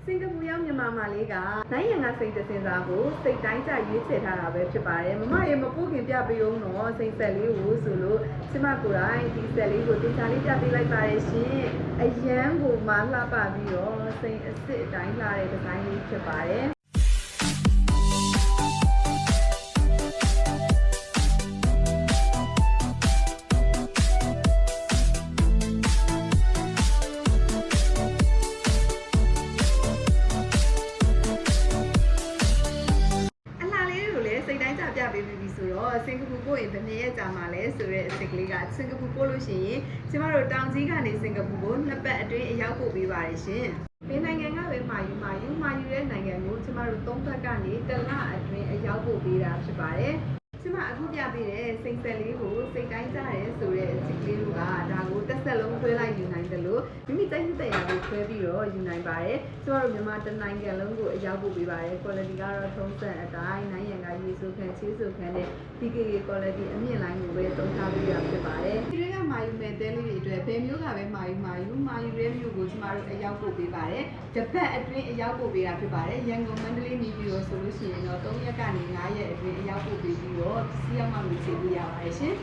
စင်ကာပူရောက်မြန်မာမလေးကနိုင်ငံကစိတ်တစင်စားကိုစိတ်တိုင်းကြရွေးချယ်ထားတာပဲဖြစ်ပါတယ်မမရေမပို့ခင်ပြပေးအောင်တော့စိတ်ဆက်လေးကိုဆိုလို့ကျမကိုယ်တိုင်ဒီဆက်လေးကိုတင်ချလေးပြပေးလိုက်ပါတယ်ရှင်အရန်ကိုမလှပပြီးတော့စိတ်အစ်စ်အတိုင်းလာတဲ့ဒီဇိုင်းလေးဖြစ်ပါတယ်စိတ်တိုင်းကြပြပေးပြီဆိုတော့စင်ကာပူပို့ရင်ဘယ်နှစ်ရက်ကြာမှာလဲဆိုတဲ့အစိတ်ကလေးကစင်ကာပူပို့လို့ရှိရင်ကျမတို့တောင်ကြီးကနေစင်ကာပူကိုနှစ်ပတ်အတွင်းအရောက်ပို့ပေးပါတယ်ရှင်။ဘယ်နိုင်ငံကပဲမှာယူတဲ့နိုင်ငံကိုကျမတို့၃ပတ်ကနေတစ်လအတွင်းအရောက်ပို့ပေးတာဖြစ်ပါတယ်။ကျမအခုပြပေးတဲ့စိတ်ဆက်လေးကိုစိတ်တိုင်းကြတယ်ဆိုတဲ့အစိတ်ကလေးကဒါကိုတစ်ဆက်လုံးခွဲလိုက်ယူနိုင်တယ်လို့မိမိတိုက်တဲ့ရာကိုခွဲပြီးတော့ယူနိုင်ပါတယ်ကျမတို့မြန်မာတစ်နိုင်ငံလုံးကိုအရောက်ပို့ပေးပါတယ် quality ကတော့ထုံးစံအတိုင်းနိုင်ငံကရေဆိုခံချေးဆိုခံတဲ့ PKK quality အမြင့်လိုင်းကိုပဲသုံးထားပေးရဖြစ်ပါတယ်ဒီတွေကမာယူမဲ့တဲလေးတွေအတွက်ဘယ်မျိုးကပဲမာယူတဲ့မျိုးကိုကျမတို့အရောက်ပို့ပေးပါတယ်တစ်ပတ်အတွင်းအရောက်ပို့ပေးတာဖြစ်ပါတယ်ရန်ကုန်မန္တလေးနေပြီးတော့ဆိုလို့ရှိရင်တော့3ရက်ကနေ5ရက်အတွင်းအရောက်ပို့ပေးပြီးတော့စီးရောက်မှငွေချေပေးရပါတယ်ရှင်